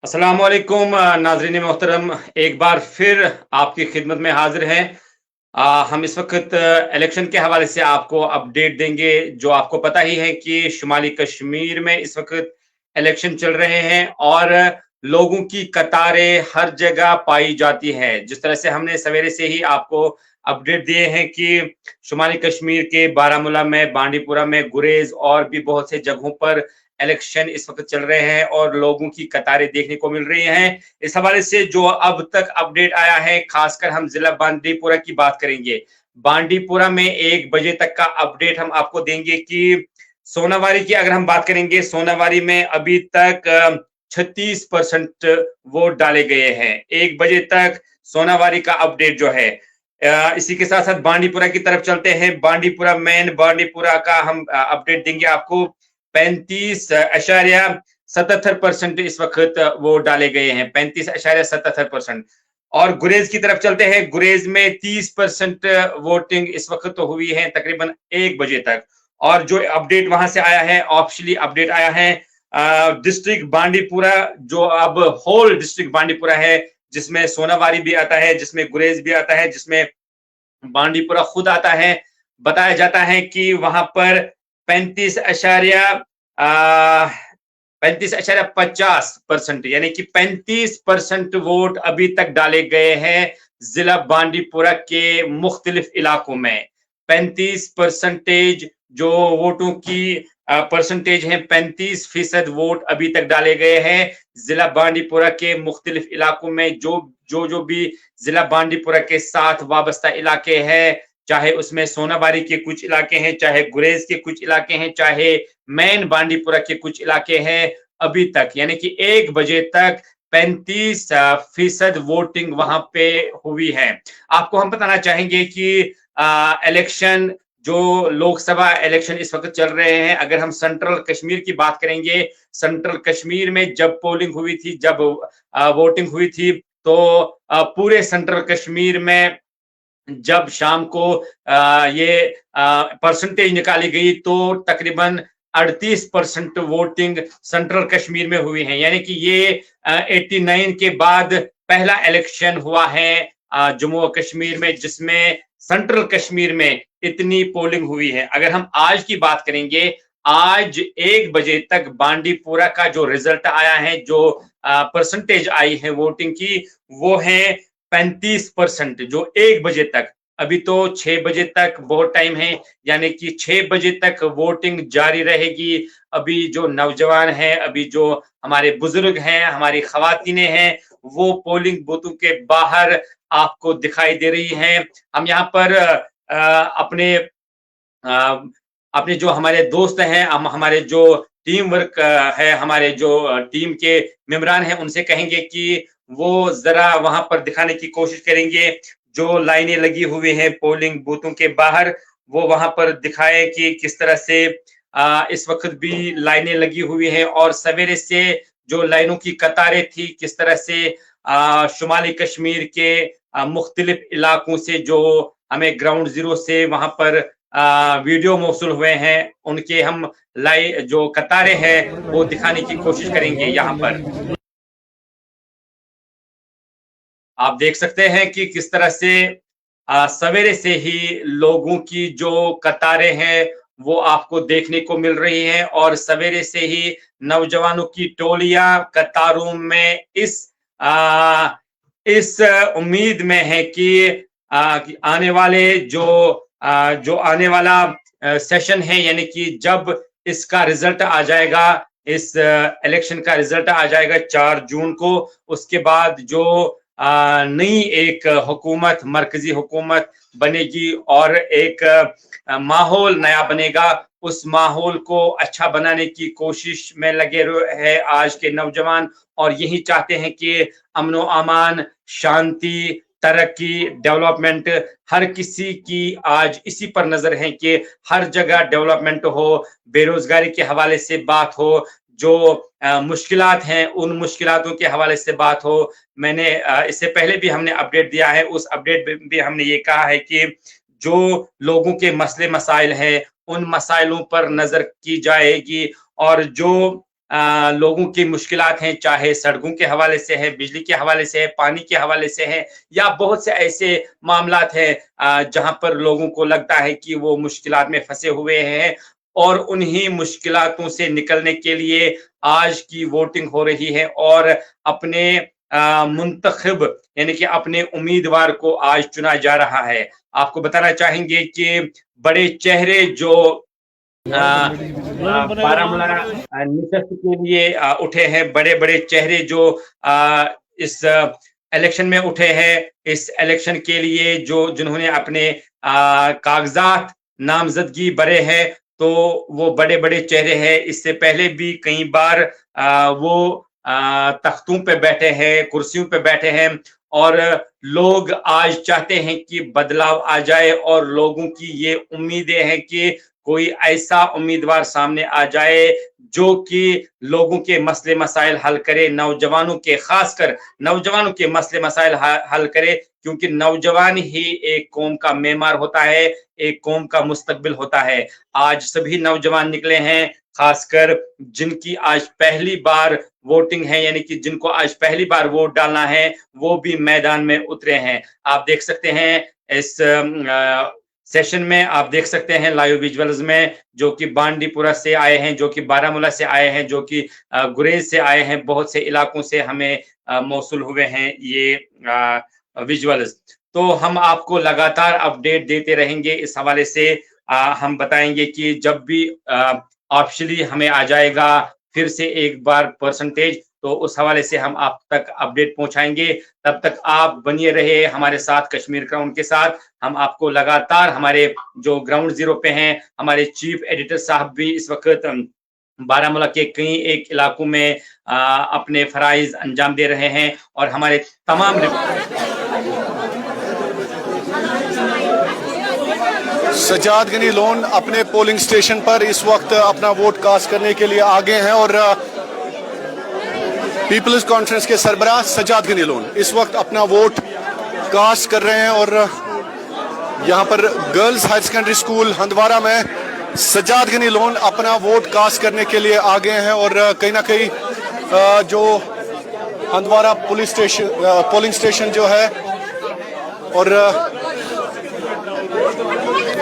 अस्सलाम वालेकुम नाजरीन मोहतरम, एक बार फिर आपकी खिदमत में हाजिर हैं। हम इस वक्त इलेक्शन के हवाले से आपको अपडेट देंगे। जो आपको पता ही है कि शुमाली कश्मीर में इस वक्त इलेक्शन चल रहे हैं और लोगों की कतारें हर जगह पाई जाती हैं। जिस तरह से हमने सवेरे से ही आपको अपडेट दिए हैं कि शुमाली कश्मीर के बारामूला में, बांडीपुरा में, गुरेज और भी बहुत से जगहों पर इलेक्शन इस वक्त चल रहे हैं और लोगों की कतारें देखने को मिल रही हैं। इस हवाले से जो अब तक अपडेट आया है, खासकर हम जिला बांडीपुरा की बात करेंगे। बांडीपुरा में 1 बजे तक का अपडेट हम आपको देंगे कि सोनावारी की अगर हम बात करेंगे, सोनावारी में अभी तक 36% वोट डाले गए हैं। 1 बजे तक सोनावारी का अपडेट जो है। इसी के साथ साथ बांडीपुरा की तरफ चलते हैं। बांडीपुरा मेन बांडीपुरा का हम अपडेट देंगे आपको। 35.77% इस वक्त वोट डाले गए हैं, 35.77%। और गुरेज की तरफ चलते हैं। गुरेज में 30% वोटिंग इस वक्त तो हुई है तकरीबन 1 बजे तक। और जो अपडेट वहां से आया है, ऑफिशियली अपडेट आया है डिस्ट्रिक्ट बांडीपुरा, जो अब होल डिस्ट्रिक्ट बांडीपुरा है, जिसमें सोनावारी भी आता है, जिसमें गुरेज भी आता है, जिसमें बांडीपुरा खुद आता है। बताया जाता है कि वहां पर 35.50% यानी कि 35% वोट अभी तक डाले गए हैं जिला बांडीपुरा के मुख्तलिफ इलाकों में। 35% जो वोटों की परसेंटेज है, 35% वोट अभी तक डाले गए हैं जिला बांडीपुरा के मुख्तलिफ इलाकों में। जो भी जिला बांडीपुरा के साथ वाबस्ता इलाके हैं, चाहे उसमें सोनाबारी के कुछ इलाके हैं, चाहे गुरेज के कुछ इलाके हैं, चाहे मेन बांडीपुरा के कुछ इलाके हैं, अभी तक यानी कि 1 बजे तक 35% वोटिंग वहां पे हुई है। आपको हम बताना चाहेंगे कि इलेक्शन, जो लोकसभा इलेक्शन इस वक्त चल रहे हैं, अगर हम सेंट्रल कश्मीर की बात करेंगे, सेंट्रल कश्मीर में जब पोलिंग हुई थी, जब वोटिंग हुई थी, तो पूरे सेंट्रल कश्मीर में जब शाम को ये परसेंटेज निकाली गई तो तकरीबन 38% वोटिंग सेंट्रल कश्मीर में हुई है। यानी कि ये 89 के बाद पहला इलेक्शन हुआ है जम्मू और कश्मीर में जिसमें सेंट्रल कश्मीर में इतनी पोलिंग हुई है। अगर हम आज की बात करेंगे, आज 1 बजे तक बांडीपुरा का जो रिजल्ट आया है, जो परसेंटेज आई है वोटिंग की, वो है 35%। जो 1 बजे तक, अभी तो 6 बजे तक बहुत टाइम है, यानी कि 6 बजे तक वोटिंग जारी रहेगी। अभी जो नौजवान हैं, अभी जो हमारे बुजुर्ग हैं, हमारी खवातीनें हैं, वो पोलिंग बूथों के बाहर आपको दिखाई दे रही हैं। हम यहाँ पर अपने अपने जो हमारे दोस्त हैं, हम हमारे जो टीम वर्क है, हमारे जो टीम के मेंबरान हैं, उनसे कहेंगे कि वो जरा वहां पर दिखाने की कोशिश करेंगे। जो लाइनें लगी हुई हैं पोलिंग बूथों के बाहर, वो वहां पर दिखाए कि किस तरह से इस वक्त भी लाइनें लगी हुई हैं और सवेरे से जो लाइनों की कतारें थी, किस तरह से शुमाली कश्मीर के मुख्तलिफ इलाकों से जो हमें ग्राउंड जीरो से वहां पर वीडियो मौसूल हुए हैं, उनके हम लाइव जो कतारें हैं वो दिखाने की कोशिश करेंगे। यहाँ पर आप देख सकते हैं कि किस तरह से सवेरे से ही लोगों की जो कतारें हैं वो आपको देखने को मिल रही हैं और सवेरे से ही नौजवानों की टोलियां कतारों में आ, इस उम्मीद में है कि आने वाले जो आने वाला सेशन है, यानी कि जब इसका रिजल्ट आ जाएगा, इस इलेक्शन का रिजल्ट आ जाएगा 4 जून को, उसके बाद जो नई एक हुकूमत, मरकजी हुकूमत बनेगी और एक माहौल नया बनेगा। उस माहौल को अच्छा बनाने की कोशिश में लगे हैं आज के नौजवान और यही चाहते हैं कि अमन व अमान, शांति, तरक्की, डेवलपमेंट, हर किसी की आज इसी पर नजर है कि हर जगह डेवलपमेंट हो, बेरोजगारी के हवाले से बात हो, जो मुश्किलात हैं उन मुश्किलातों के हवाले से बात हो। मैंने इससे पहले भी हमने अपडेट दिया है, उस अपडेट में भी हमने ये कहा है कि जो लोगों के मसले मसाइल हैं उन मसाइलों पर नजर की जाएगी और जो लोगों की मुश्किलात हैं, चाहे सड़कों के हवाले से है, बिजली के हवाले से है, पानी के हवाले से है, या बहुत से ऐसे मामलात हैं जहां पर लोगों को लगता है कि वो मुश्किलात में फंसे हुए हैं, और उन्हीं मुश्किलातों से निकलने के लिए आज की वोटिंग हो रही है, और अपने मुंतखब यानी कि अपने उम्मीदवार को आज चुना जा रहा है। आपको बताना चाहेंगे कि बड़े चेहरे जो बारामूला नशस्त के लिए उठे हैं, बड़े बड़े चेहरे जो इस इलेक्शन में उठे हैं, इस इलेक्शन के लिए जो जिन्होंने अपने कागजात नामजदगी भरे हैं, तो वो बड़े बड़े चेहरे हैं। इससे पहले भी कई बार वो तख्तों पे बैठे हैं, कुर्सियों पे बैठे हैं, और लोग आज चाहते हैं कि बदलाव आ जाए, और लोगों की ये उम्मीदें हैं कि कोई ऐसा उम्मीदवार सामने आ जाए जो कि लोगों के मसले मसाइल हल करे, नौजवानों के, खासकर नौजवानों के मसले मसाइल हल करे, क्योंकि नौजवान ही एक कौम का मेमार होता है, एक कौम का मुस्तकबिल होता है। आज सभी नौजवान निकले हैं, खासकर जिनकी आज पहली बार वोटिंग है, यानी कि जिनको आज पहली बार वोट डालना है, वो भी मैदान में उतरे हैं। आप देख सकते हैं इस सेशन में, आप देख सकते हैं लाइव विजुअल्स में, जो कि बांडीपुरा से आए हैं, जो कि बारामूला से आए हैं, जो कि गुरेज से आए हैं, बहुत से इलाकों से हमें मौसूल हुए हैं ये विजुअल्स। तो हम आपको लगातार अपडेट देते रहेंगे इस हवाले से। हम बताएंगे कि जब भी ऑफिशियली हमें आ जाएगा फिर से एक बार परसेंटेज, तो उस हवाले से हम आप तक अपडेट पहुंचाएंगे। तब तक आप बनिए रहे हमारे साथ, कश्मीर क्राउन के साथ। हम आपको लगातार हमारे जो ग्राउंड जीरो पे हैं, हमारे चीफ एडिटर साहब भी इस वक्त बारामूला के कई एक इलाकों में अपने फराइज अंजाम दे रहे हैं, और हमारे तमाम सजाद गनी लोन अपने पोलिंग स्टेशन पर इस वक्त अपना वोट कास्ट करने के लिए आगे हैं, और पीपल्स कॉन्फ्रेंस के सरबराह सजाद गनी लोन इस वक्त अपना वोट कास्ट कर रहे हैं। और यहाँ पर girls higher secondary school Handwara में सजाद गनी लोन अपना वोट कास्ट करने के लिए आगे हैं, और कहीं ना कहीं जो Handwara police station polling station जो है, और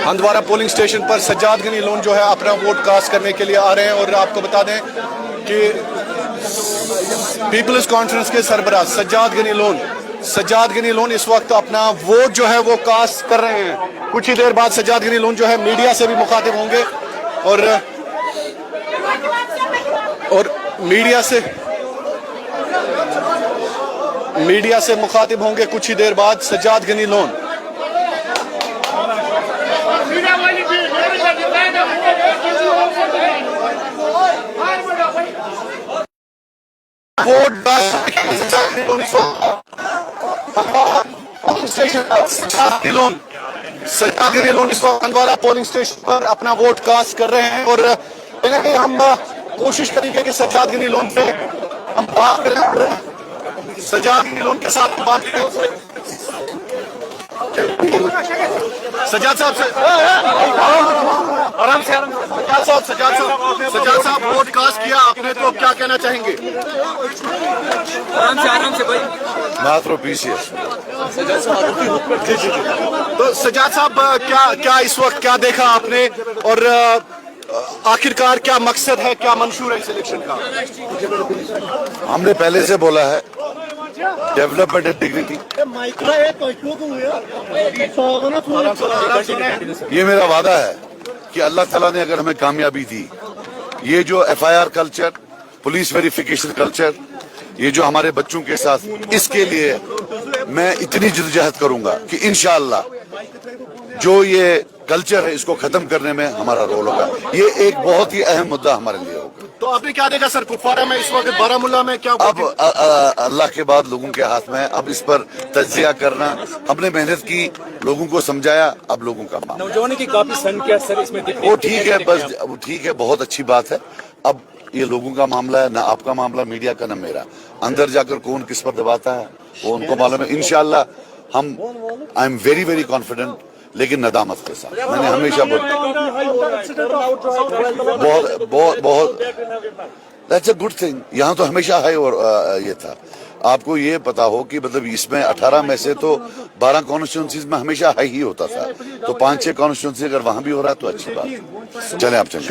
हंदवारा पोलिंग स्टेशन पर सजाद गनी लोन जो है अपना वोट कास्ट करने के लिए आ रहे हैं। और आपको बता दें कि पीपल्स कॉन्फ्रेंस के सरबराह सजाद गनी लोन इस वक्त अपना वोट जो है वो कास्ट कर रहे हैं। कुछ ही देर बाद सजाद गनी लोन जो है मीडिया से भी मुखातिब होंगे, और मीडिया से मुखातिब होंगे कुछ ही देर बाद सजाद गनी लोन। सजाद गनी लोन इस वक्त हंदवारा पोलिंग स्टेशन पर अपना वोट कास्ट कर रहे हैं, और हम कोशिश करेंगे कि सजाद गनी लोन पे हम बात करें, सजाद गनी लोन के साथ बात करें। सजाद साहब से आराम से सजाद साहब वोट कास्ट किया आपने, तो क्या कहना चाहेंगे? आराम से भाई, मात्र पीसीएस। तो सजाद साहब क्या इस वक्त क्या देखा आपने, और आखिरकार क्या मकसद है, क्या मंशूर है इस इलेक्शन का? हमने पहले से बोला है डेवलपमेंट एंड डिग्निटी, ये मेरा वादा है कि अल्लाह ताला ने अगर हमें कामयाबी दी, ये जो FIR culture, police verification culture, ये जो हमारे बच्चों के साथ, इसके लिए मैं इतनी जद्दोजहद करूंगा कि इंशाअल्लाह जो ये कल्चर है इसको खत्म करने में हमारा रोल होगा। ये एक बहुत ही अहम मुद्दा हमारे लिए होगा। तो आपने क्या देखा सर कुपवारा में, इस वक्त बारामूला में क्या? अब अल्लाह के बाद लोगों के हाथ में है, अब इस पर तज्जिया करना, हमने मेहनत की, लोगों को समझाया, अब लोगों का मामला। नौजवानों की काफी संख्या सर इसमें दिख रही है। वो ठीक है, बस वो ठीक है, बहुत अच्छी बात है। अब ये लोगों का मामला है, ना आपका मामला, मीडिया का, ना मेरा। अंदर जाकर कौन किस पर दबाता है वो उनको मालूम है। इंशाअल्लाह हम I am very very confident, लेकिन नदामत के साथ। मैंने हमेशा That's a good thing. यहाँ तो हमेशा है और ये था. आपको ये पता हो कि मतलब इसमें 18 में से तो 12 कॉन्स्टिट्यूंसीज में हमेशा हाई ही होता था, तो 5-6 कॉन्स्टिट्यूंसी अगर वहां भी हो रहा है तो अच्छी बात है. चलें आप चलें.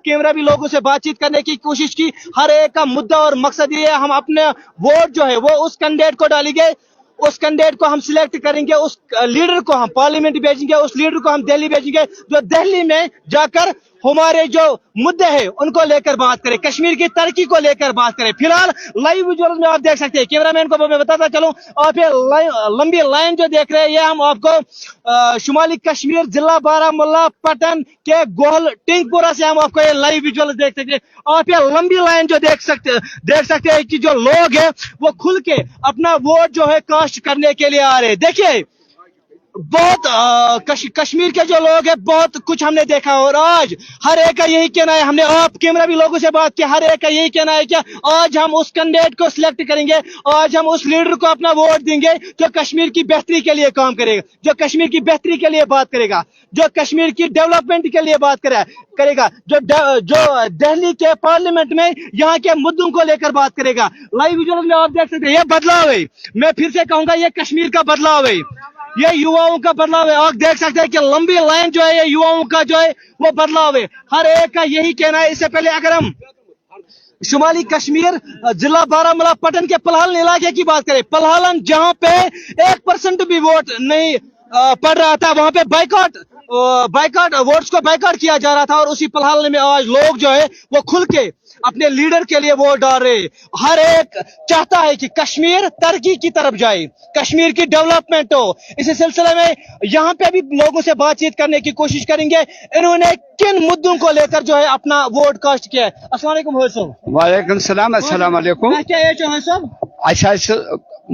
कैमरा भी लोगों से बातचीत करने की कोशिश की. हर एक का मुद्दा और मकसद ये है, हम अपने वोट जो है वो उस कैंडिडेट को डालेंगे, उस कैंडिडेट को हम सिलेक्ट करेंगे, उस लीडर को हम पार्लियामेंट भेजेंगे, उस लीडर को हम दिल्ली भेजेंगे, जो दिल्ली में जाकर हमारे जो मुद्दे हैं उनको लेकर बात करें, कश्मीर की तरक्की को लेकर बात करें. फिलहाल लाइव विजुअल में आप देख सकते हैं, कैमरामैन को मैं बताता चलूं, आप ये लंबी लाइन जो देख रहे हैं, ये हम आपको शुमाली कश्मीर जिला बारामूला पटन के गोहल टिंगपुरा से हम आपको ये लाइव विजुअल देख सकते हैं. आप ये लंबी लाइन जो देख सकते हैं कि जो लोग हैं वो खुल के अपना वोट जो है कास्ट करने के लिए आ रहे हैं. देखिए बहुत कश्मीर के जो लोग हैं बहुत कुछ हमने देखा, और आज हर एक का यही कहना है, हमने आप कैमरा भी लोगों से बात की, हर एक का यही कहना है कि आज हम उस कैंडिडेट को सिलेक्ट करेंगे, आज हम उस लीडर को अपना वोट देंगे जो कश्मीर की बेहतरी के लिए काम करेगा, जो कश्मीर की बेहतरी के लिए बात करेगा, जो कश्मीर की डेवलपमेंट के लिए बात करेगा, जो दिल्ली के पार्लियामेंट में यहाँ के मुद्दों को लेकर बात करेगा. लाइव विजुअल में आप देख सकते हैं, ये बदलाव है, मैं फिर से कहूंगा ये कश्मीर का बदलाव है, ये युवाओं का बदलाव है. आप देख सकते हैं कि लंबी लाइन जो है ये युवाओं का जो है वो बदलाव है, हर एक का यही कहना है. इससे पहले अगर हम शुमाली कश्मीर जिला बारामूला पटन के पलहलन इलाके की बात करें, पलहलन जहां पे 1% भी वोट नहीं पड़ रहा था, वहां पे बाइकआउट वोट्स को बाइकआउट किया जा रहा था, और उसी पलहलन में आज लोग जो है वो खुल के अपने लीडर के लिए वोट डाल रहे हैं. हर एक चाहता है कि कश्मीर तरक्की की तरफ जाए, कश्मीर की डेवलपमेंट हो. इसी सिलसिले में यहाँ पे भी लोगों से बातचीत करने की कोशिश करेंगे, इन्होंने किन मुद्दों को लेकर जो है अपना वोट कास्ट किया है. अस्सलाम वालेकुम हो सब. वालेकुम सलाम. अस्सलाम वालेकुम. क्या एज है सब? अच्छा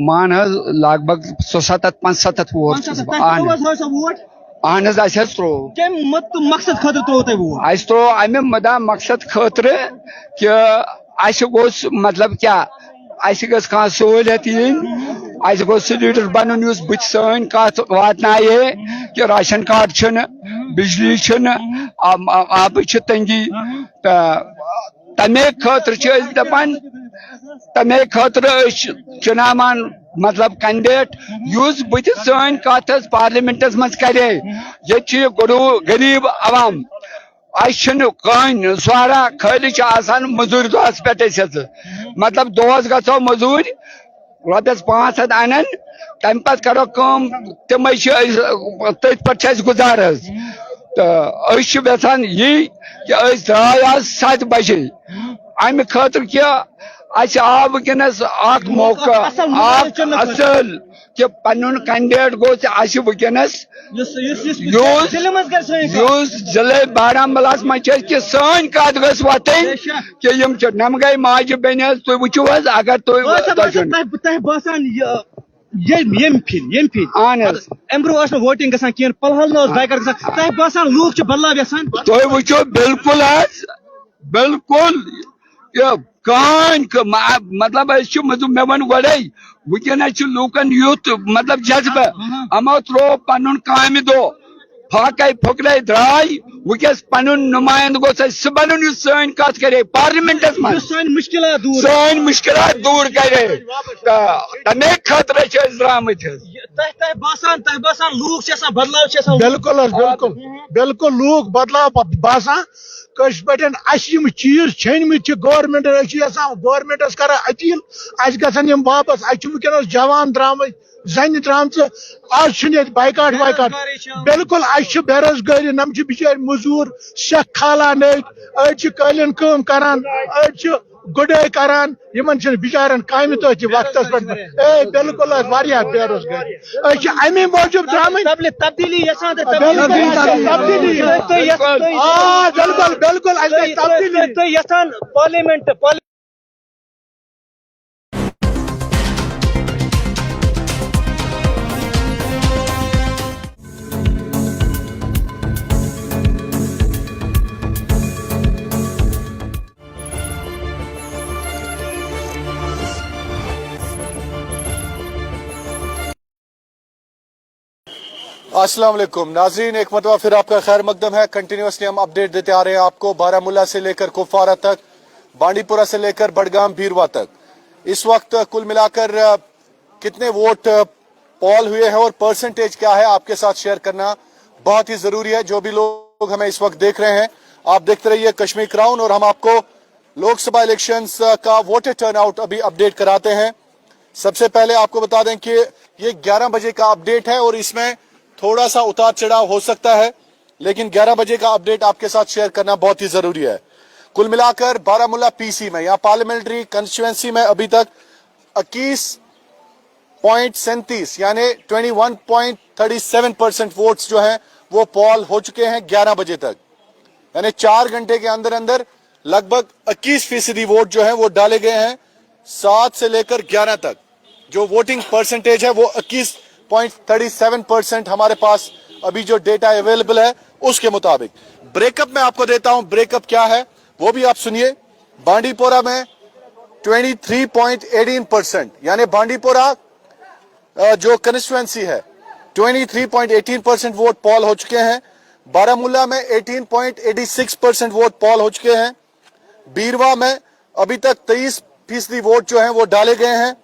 मान लगभग 77-75 वोट اہن حظ اَسہِ حظ ترٛوو کَمہِ مقصد خٲطرٕ ترٛووٕ تۄہہِ ووٹ؟ اَسہِ ترٛوو اَمہِ مقصد خٲطرٕ کہِ اَسہِ گوٚژھ مطلب کیٛاہ اَسہِ گٔژھ کانٛہہ سہوٗلیت یِنۍ, اَسہِ گوٚژھ سُہ لیٖڈر بَنُن یُس بٕتھِ سٲنۍ کَتھ واتنایہِ کہِ راشن کارڈ چھُنہٕ, بجلی چھُنہٕ, آبٕچ چھِ تنگی, تہٕ تَمے خٲطرٕ چھِ أسۍ دَپان, تَمے خٲطرٕ أسۍ چُناوان مطلب کینڈیڈیٹ یُس بٕتھِ سٲنۍ کَتھ حظ پارلِمنٹس منٛز کرے. ییٚتہِ چھِ غریٖب عوام, اَسہِ چھُنہٕ کٕہٕنۍ سورا, خٲلی چھِ آسان مٔزوٗرۍ دۄہس پٮ۪ٹھ أسۍ حظ, مطلب دۄہس گژھو مٔزوٗرۍ رۄپیس 500 اَنان, تَمہِ پتہٕ کرو کٲم, تِمے چھِ أسۍ تٔتھۍ پٮ۪ٹھ چھِ اَسہِ گُزارٕ حظ. تہٕ أسۍ چھِ یژھان یی کہِ أسۍ درٛاے آز 7 بجے اَمہِ خٲطرٕ کہِ اَسہِ آو وٕنکیٚنس اکھ موقعہٕ اکھ اصل کہ پنُن کینڈیڈیٹ گوٚژھ اَسہِ وٕنکیٚنس یُس ضلعے بارہمولاہس منٛز چھِ أسۍ کہِ سٲنۍ کتھ گٔژھ وۄتھٕنۍ کہِ یِم چھِ نمگے ماجہِ بیٚنہِ حظ. تُہۍ وٕچھِو حظ اگر تۄہہِ باسان ییٚمہِ پھِرِ اہن حظ امہِ برونٛہہ ٲس نہٕ ووٹنگ گژھان کینٛہہ, پلہل ٲس بایکاٹ گژھان, تۄہہِ باسان لوٗکھ چھِ بدلاو یژھان؟ تُہۍ وٕچھِو بالکل حظ بالکل کٕہٕنۍ مطلب أسۍ چھِ مےٚ ووٚن گۄڈے وٕنکیٚنس چھُ لوٗکن یُتھ مطلب جذبہٕ, یِمو ترٛوو پنُن کامہِ دۄہ, پھاکے پھُکرے درٛاے, وٕنکیٚس پنُن نُمایندٕ گوٚژھ اَسہِ سُہ بنُن یُس سٲنۍ کتھ کرے پارلِمنٹس منٛز, سٲنۍ مُشکِلات دوٗر کرے, تہٕ تَمے خٲطرٕ چھِ أسۍ درٛامٕتۍ حظ. تۄہہِ باسان لوٗکھ چھِ آسان بدلاو چھِ آسان؟ بالکل حظ بالکل لوٗکھ بدلاو باسان کٲشِر پٲٹھۍ اَسہِ یِم چیٖز چھٔنۍمٕتۍ چھِ گورمنٹن, أسۍ چھِ یژھان گورمنٹس کران اپیٖل اَسہِ گژھن یِم واپس. اَسہِ چھِ وٕنکیٚنس جوان درٛامٕتۍ زن ترام آج بائیکاٹ وائکاٹ بالکل اچھے بے روزگاری نم بچار مزور سیکھ کھالان اڑ قالین کام کران اڑ گڈائی کران بچارن کامہ تھی وقت پہ بالکل بے روزگاری امی موجود تبدیلی بالکل بالکل تبدیلی پارلیمنٹ अस्सलाम वालेकुम नाजरीन, एक मरतबा फिर आपका खैर मकदम है। कंटिन्यूसली हम अपडेट देते आ रहे हैं आपको बारामूला से लेकर कुपवारा तक, बांडीपुरा से लेकर बडगाम बीरवा तक। इस वक्त कुल मिलाकर कितने वोट पॉल हुए हैं और परसेंटेज क्या है आपके साथ शेयर करना बहुत ही जरूरी है। जो भी लोग हमें इस वक्त देख रहे हैं, आप देखते रहिए कश्मीर क्राउन और हम आपको लोकसभा इलेक्शंस का वोटर टर्नआउट अभी अपडेट कराते हैं। सबसे पहले आपको बता दें कि ये 11 बजे का अपडेट है और इसमें थोड़ा सा उतार चढ़ाव हो सकता है, लेकिन 11 बजे का अपडेट आपके साथ शेयर करना बहुत ही जरूरी है। कुल मिलाकर बारामूला पीसी में, यहाँ पार्लियामेंट्री कंस्टिट्यूएंसी में अभी तक 21.37 यानी 21.37% वोट्स जो हैं वो पॉल हो चुके हैं 11 बजे तक। यानी 4 घंटे के अंदर अंदर लगभग 21% वोट जो है वो डाले गए हैं। 7 से लेकर 11 तक जो वोटिंग परसेंटेज है वो 21.37% हमारे पास अभी जो डेटा अवेलेबल है उसके मुताबिक। ब्रेकअप में आपको देता हूं, ब्रेकअप क्या है वो भी आप सुनिए। बांडीपोरा में 23.18% यानी बांडीपोरा जो कंस्टिट्यूएंसी है 23.18% वोट पॉल हो चुके हैं। बारामूला में 18.86% वोट पॉल हो चुके हैं। बीरवा में अभी तक 23% वोट जो हैं वो डाले गए हैं।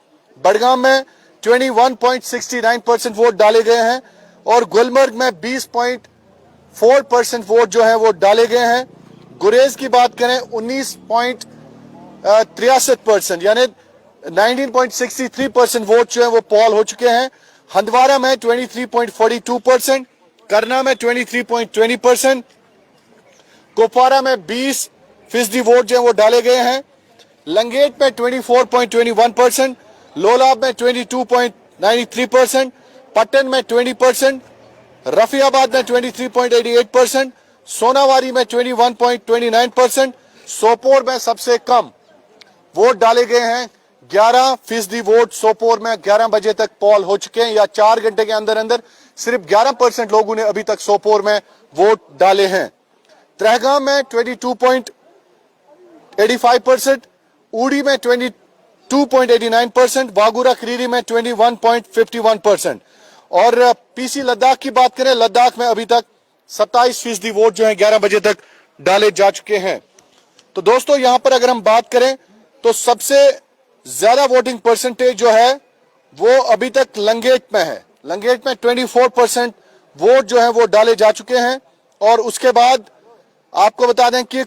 बडगाम में 21.69% वोट डाले गए हैं और गुलमर्ग में 20.4% वोट जो हैं वो डाले गए हैं। गुरेज की बात करें 19.63% यानी 19.63% वोट जो है वो पॉल हो चुके हैं। हंदवारा में 23.42%, करना में 23.20%, कुपवारा में 20% वोट जो है वो डाले गए हैं। लंगेट में 24.21%, लोलाब में 22.93%, पट्टन में 20%, रफियाबाद में 23.88%, सोनावारी में 21.29%, सोपोर में सबसे कम वोट डाले गए हैं। 11% वोट सोपोर में 11 बजे तक पॉल हो चुके हैं या 4 घंटे के अंदर अंदर सिर्फ 11% लोगों ने अभी तक सोपोर में वोट डाले हैं। त्रहगाम में 22.85%, ऊडी में 22.89%, वागूरा खरीरी में 21.51% और पीसी लद्दाख की बात करें, लद्दाख में अभी तक 27% वोट जो है 11 बजे तक डाले जा चुके हैं। तो दोस्तों यहां पर अगर हम बात करें तो सबसे ज्यादा वोटिंग परसेंटेज जो है वो अभी तक लंगेट में है। लंगेट में 24% वोट जो है वो डाले जा चुके हैं और उसके बाद आपको बता दें कि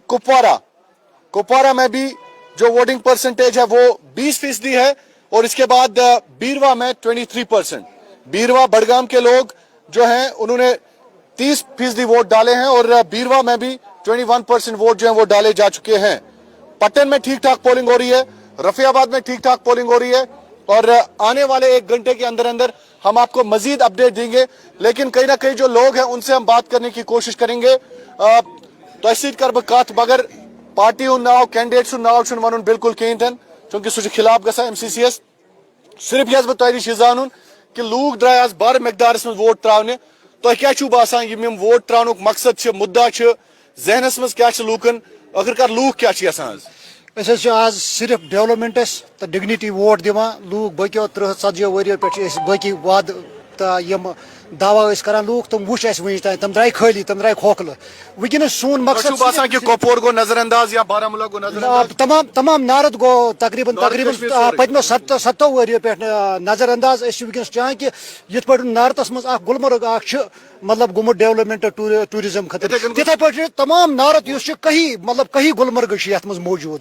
कुपवारा में भी जो वोटिंग परसेंटेज है वो 20% है और इसके बाद बीरवा में 23%। बीरवा बडगाम के लोग जो हैं उन्होंने 30% वोट डाले हैं और बीरवा में भी 21% वोट जो है वो डाले जा चुके हैं। पट्टन में ठीक ठाक पोलिंग हो रही है, रफियाबाद में ठीक ठाक पोलिंग हो रही है और आने वाले 1 घंटे के अंदर अंदर हम आपको मजीद अपडेट देंगे। लेकिन कहीं ना कहीं जो लोग हैं उनसे हम बात करने की कोशिश करेंगे। तहसील कर कत मगर पार्टी नाव कैंडिडेट नाव वन बिल्कुल कहीं चूंकि सह खिलाफ ग MCCS। सिर्फ यह तुम जान कि लूक द्राय आज बार मकदारस में वोट त्रावने। तुम क्या बसान यम वोट त्रावन मकसद मुद्दा जहनस मज क्या लूकन आखिरकार लूक क्या आज सिर्फ डेवलपमेंटस तो डिग्निटी वोट दिवान लूक बको 30-40 पे बाकी वाद तो दावा करान लूख तम वुच अस वन तान तम द्राय खाली तम द्राय खोखल वनस सोन मकसद बसान कि कपवार गो नजरअंदाज या बारामूला गो नजरअंदाज तमाम तमाम नारद गो तकरीबन पदमो 7 वरियो पे नजरअंदाज वनस चाह कि ये नारतस मज गुलमर्ग मतलब गुमुत डेवलपमेंट टूरिज्म खतर तिथे पे तमाम नारत कहीं मतलब कहीं गुलमर्ग मज मौजूद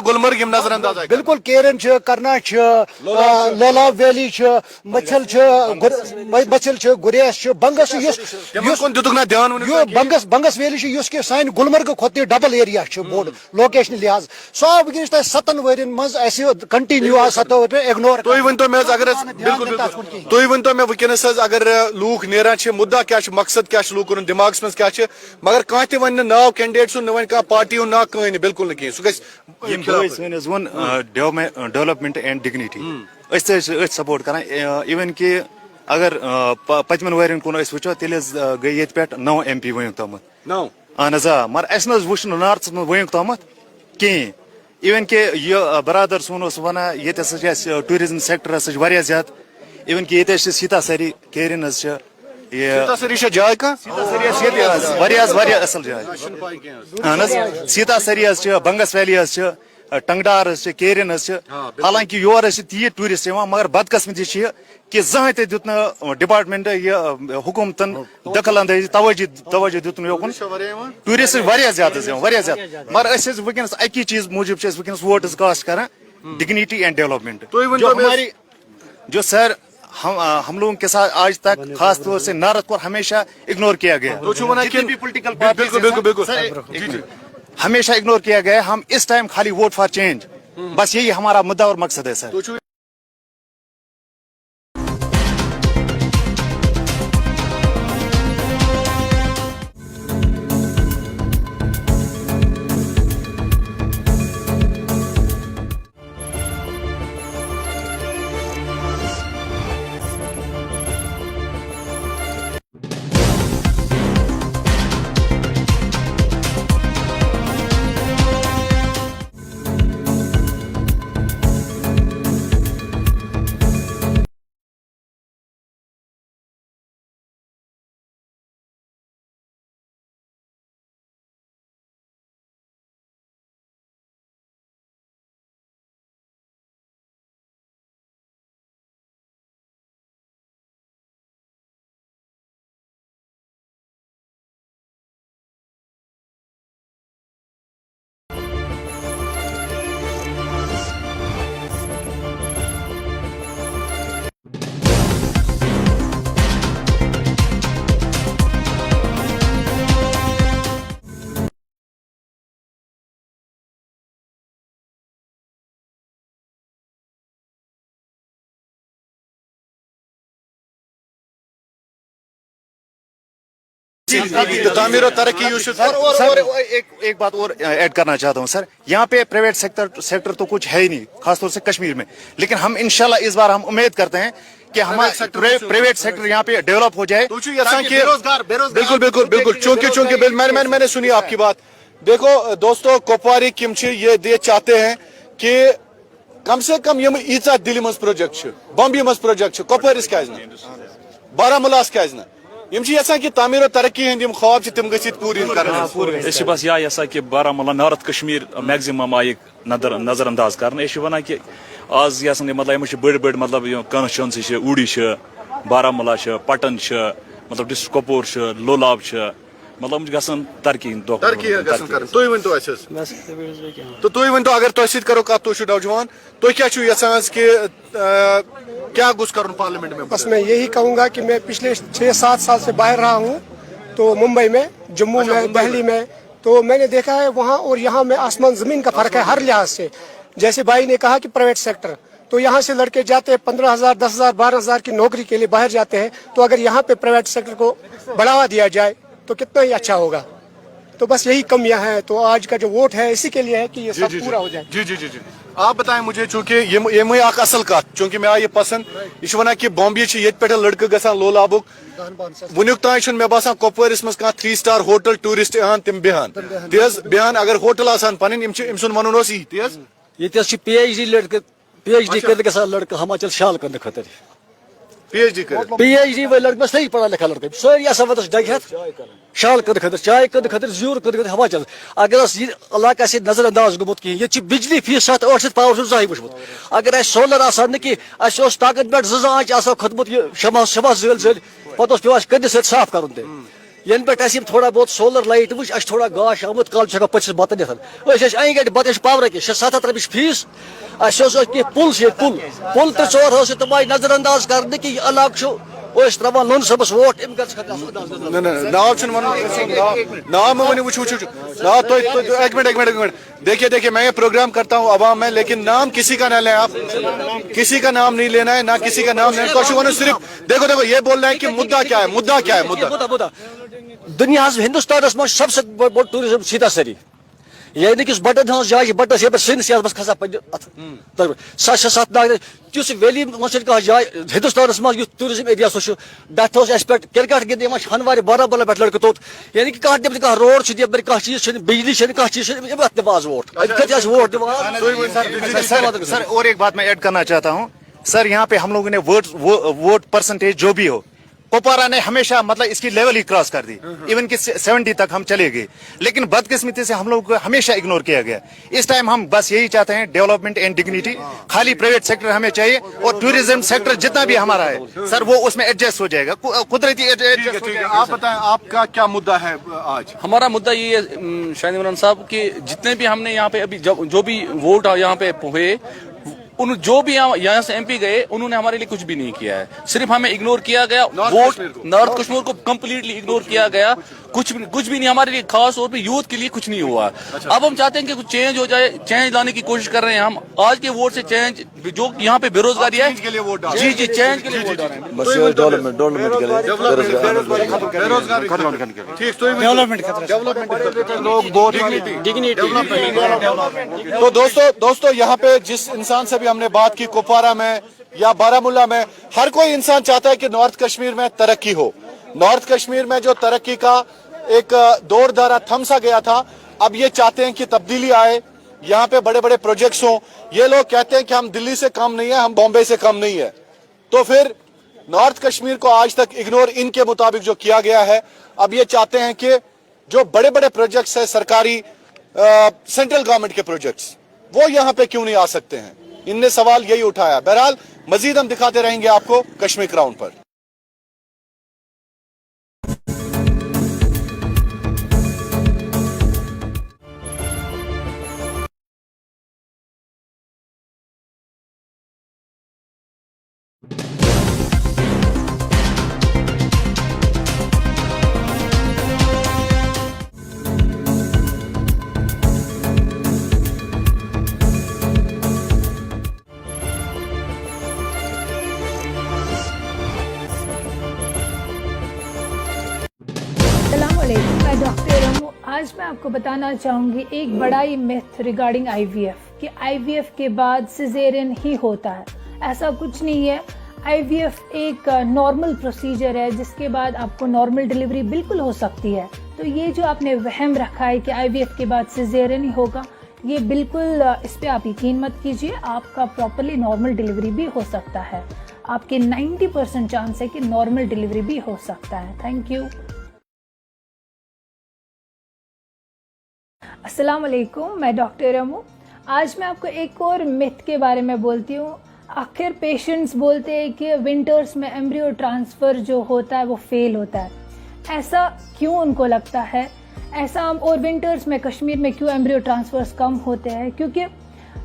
गुलमर्ग नजरअंदाज बिल्कुल केरन करना लोलाब वैली मछल गुरेस बंगस बंगस वैली सान गुलमर्ग खुद तुल एरिया बोड़ लोकेशन लिहाज सो आव वनस 7 वन मज कंटिन्यू 7 वर इग्नोर तुम वन मे अगर तुम वन मे वनस अगर लूख नेरान मुद्दा क्या मकसद क्या लूकन दिमाग मज क्या मगर कह वन नाव कैंडिडेट सुन वन कह पार्टी नाव कहीं बिल्कुल कहीं सह डेवलपमेंट एंड डिग्निटी सपोर्ट कर इवन कि अगर पचमन वन कुन वो तेल गई ये पे 9 MP वन तम 9 अहन मगर अस वो नार्थस मज वन तम कहीं इवन कि यह बरादर सोन वन ये टूरिज्म सेक्टर ज्यादा इवन कि ये सीता सरी केरन जाय असल जाय सीता सरी बंगस वैली टंगडार केरन हालांकि योर ती टूरिस्ट मगर बदकस्मती कि जहें दुत डिपार्टमेंट हुकूमतन दखल अंदाजी तवज्जो दुत योकुन टूरिस्ट ज्यादा मगर वनस अकी चीज मूजूब वनस वोट कास्ट कर डिग्निटी एंड डेवलपमेंट जो सर हम लोगों के साथ आज तक खास तौर से नारद को हमेशा इग्नोर किया गया पोलिटिकल पार्टी हमेशा इग्नोर किया गया हम इस टाइम खाली वोट फॉर चेंज बस यही हमारा मुद्दा और मकसद है सर तामीर और तरक्की एक बात और ऐड करना चाहता हूँ सर यहाँ पे प्राइवेट सेक्टर तो कुछ है ही नहीं खासतौर से कश्मीर में लेकिन हम इंशाल्लाह इस बार हम उम्मीद करते हैं कि हमारा प्राइवेट सेक्टर यहाँ पे डेवलप हो जाए बिल्कुल बिल्कुल बिल्कुल चूंकि मैंने सुनी आपकी बात देखो दोस्तों कोपवारी किम ये चाहते हैं कि कम से कम यम ईचा दिल्ली मज प्रोजेक्ट बॉम्बे मज प्रोजेक्ट कोपवारिस क्या बारामूला क्या यम कि तामीर और तरक्की हंद ख्वाब तम पूरी बस यह कि Baramulla north Kashmir maximum I नजरअंदाज कर वन कि आज मतलब बड़ बड़ मतलब कॉन्स्टिट्यूंसी उड़ी बारामूला पटन मतलब डिस्ट्रिक्ट कपवार लोलाब मतलब गसन तरक्की तुम वन तो तुम वन तो अगर तुम करो कत तुम नौजवान तुम क्या यसान कि क्या गुस कर पार्लियामेंट में बस मैं यही कहूँगा कि मैं पिछले 6-7 साल से बाहर रहा हूँ तो मुंबई में जम्मू में दिल्ली में तो मैंने देखा है वहाँ और यहाँ में आसमान जमीन का फर्क है हर लिहाज से जैसे भाई ने कहा कि प्राइवेट सेक्टर तो यहाँ से लड़के जाते हैं 15,000 10,000 12,000 की नौकरी के लिए बाहर जाते हैं तो अगर यहाँ पे प्राइवेट सेक्टर को बढ़ावा दिया जाए तो कितना ही अच्छा होगा तो बस यही कमियां हैं तो आज का जो वोट है इसी के लिए है कि ये सब पूरा हो जाए जी आप बताएं मुझे चूंकि ये असल कत चूंकि मैं ये पसंद यह वन कि बॉम्बे ये पे लड़के गसान लोलाबुक वनुक तान मे बासान कपवारिस मज 3 स्टार होटल टूरिस्ट आन तम बेहान तेज बेहान अगर होटल आसान पन सुन वन यही तेज ये PhD लड़के PhD कर लड़का हिमाचल शाल करने खतर PhD करे PhD वो लड़के सही पढ़ा लिखा लड़के सारी ऐसा वतस डगहत शाल कर खतर चाय कर खतर ज़ूर कर खतर हवा चल अगर ये इलाका से नजरअंदाज गुमुत की ये बिजली फीस 7-8 पावर जाहि वुचमुत अगर सोलर आसान कि अस ताकत पे ज आंच आसा खतमुत ये शमा जल जल पत पे कद साफ कर यन पे थोड़ा बहुत सोलर लाइट वुच अस थोड़ा गाश आमुत कल पचस बत नित अन गट बत पावर कि 700 रपी फीस अस पुल से पुल तो चोर तम आई नजरअंदाज कर कि इलाक तरान लोन सबस वोट नाव नाव वन वो नाव तो एक मिनट देखिए मैं ये प्रोग्राम करता हूँ अवाम में, लेकिन नाम किसी का ना लें आप, किसी का नाम नहीं लेना है, ना किसी का नाम लेना। सिर्फ देखो ये बोल रहे हैं कि मुद्दा क्या है मुद्दा दुनिया हिंदुस्तान में सबसे बड़ टूरिज्म सीता सरी यानी कि बटन जाए बटस ये सिंध से बस खसा पे 7 नाग तुस वैली मसल कह जाए हिंदुस्तान मज टूरिज्म एरिया सो डथ पे क्रिकेट गिंद हनवार बारामूला पे लड़के तोत यानी कि कह रोड कह चीज बिजली कह चीज दिवाज वोट वोट दिवाज। सर और एक बात मैं ऐड करना चाहता हूँ सर, यहाँ पे हम लोगों ने वोट परसेंटेज जो भी हो कोपारा ने हमेशा मतलब इसकी लेवल ही क्रॉस कर दी, इवन कि 70 तक हम चले गए, लेकिन बदकिस्मती से हम लोग को हमेशा इग्नोर किया गया। इस टाइम हम बस यही चाहते हैं डेवलपमेंट एंड डिग्निटी, खाली प्राइवेट सेक्टर हमें चाहिए और टूरिज्म सेक्टर जितना भी हमारा है सर वो उसमें एडजस्ट हो जाएगा, कुदरती एडजस्ट हो जाएगा। आप बताएं आपका क्या मुद्दा है आज? हमारा मुद्दा ये है शाहिद इमरान साहब कि जितने भी हमने यहाँ पे अभी जो भी वोट यहाँ पे हुए उन जो भी यहाँ से एमपी गए उन्होंने हमारे लिए कुछ भी नहीं किया है, सिर्फ हमें इग्नोर किया गया। वोट नॉर्थ कश्मीर को कम्प्लीटली इग्नोर किया गया, कुछ भी नहीं हमारे लिए, खास तौर पे यूथ के लिए कुछ नहीं हुआ। अब हम चाहते हैं कि कुछ चेंज हो जाए, चेंज लाने की कोशिश कर रहे हैं हम। आज के वोट से चेंज जो यहाँ पे बेरोजगारी है के लिए वोट डाल जी चेंज के लिए वोट डाल रहे हैं। तो दोस्तों यहाँ पे जिस इंसान से भी हमने बात की कुपवारा में या बारामूला में, हर कोई इंसान चाहता है कि नॉर्थ कश्मीर में तरक्की हो। नॉर्थ कश्मीर में जो तरक्की का एक दौर दारा थम सा गया था, अब ये चाहते हैं कि तब्दीली आए, यहाँ पे बड़े बड़े प्रोजेक्ट्स हों। ये लोग कहते हैं कि हम दिल्ली से कम नहीं है, हम बॉम्बे से कम नहीं है। तो फिर नॉर्थ कश्मीर को आज तक इग्नोर इनके मुताबिक जो किया गया है, अब ये चाहते हैं कि जो बड़े बड़े प्रोजेक्ट्स है सरकारी सेंट्रल गवर्नमेंट के प्रोजेक्ट्स, वो यहाँ पे क्यों नहीं आ सकते हैं। इनने सवाल यही उठाया। बहरहाल मजीद हम दिखाते रहेंगे आपको कश्मीर क्राउन पर। मैं डॉक्टर रमू। आज मैं आपको बताना चाहूँगी एक बड़ा ही मिथ रिगार्डिंग IVF कि IVF के बाद सिजेरियन ही होता है। ऐसा कुछ नहीं है। IVF एक नॉर्मल प्रोसीजर है जिसके बाद आपको नॉर्मल डिलीवरी बिल्कुल हो सकती है। तो ये जो आपने वहम रखा है कि IVF के बाद सिजेरियन ही होगा, ये बिल्कुल इस पे आप यकीन मत कीजिए। आपका प्रॉपरली नॉर्मल डिलीवरी भी हो सकता है। आपके 90% चांस है कि नॉर्मल डिलीवरी भी हो सकता है। Thank you. अस्सलाम वालेकुम, मैं डॉक्टर रमू। आज मैं आपको एक और मिथ के बारे में बोलती हूँ। आखिर पेशेंट्स बोलते हैं कि विंटर्स में एम्ब्रियो ट्रांसफ़र जो होता है वो फेल होता है। ऐसा क्यों उनको लगता है ऐसा? और विंटर्स में कश्मीर में क्यों एम्ब्रियो ट्रांसफर्स कम होते हैं? क्योंकि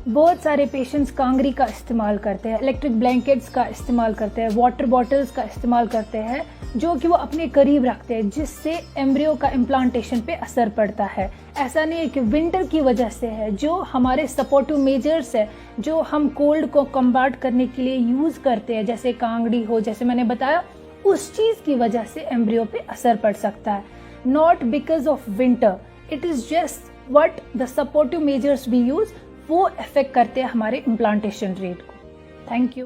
बहुत सारे पेशेंट्स कांगरी का इस्तेमाल करते हैं, इलेक्ट्रिक ब्लैंकेट्स का इस्तेमाल करते हैं, वाटर बॉटल्स का इस्तेमाल करते हैं जो कि वो अपने करीब रखते हैं, जिससे एम्ब्रियो का इम्प्लांटेशन पे असर पड़ता है। ऐसा नहीं है कि विंटर की वजह से है। जो हमारे सपोर्टिव मेजर्स है जो हम कोल्ड को कम्बाट करने के लिए यूज़ करते हैं, जैसे कांगड़ी हो, जैसे मैंने बताया, उस चीज़ की वजह से एम्ब्रियो पे असर पड़ सकता है। Not because of winter, it is just what the supportive measures we use, वो अफेक्ट करते हैं हमारे इम्प्लांटेशन रेट को। Thank you.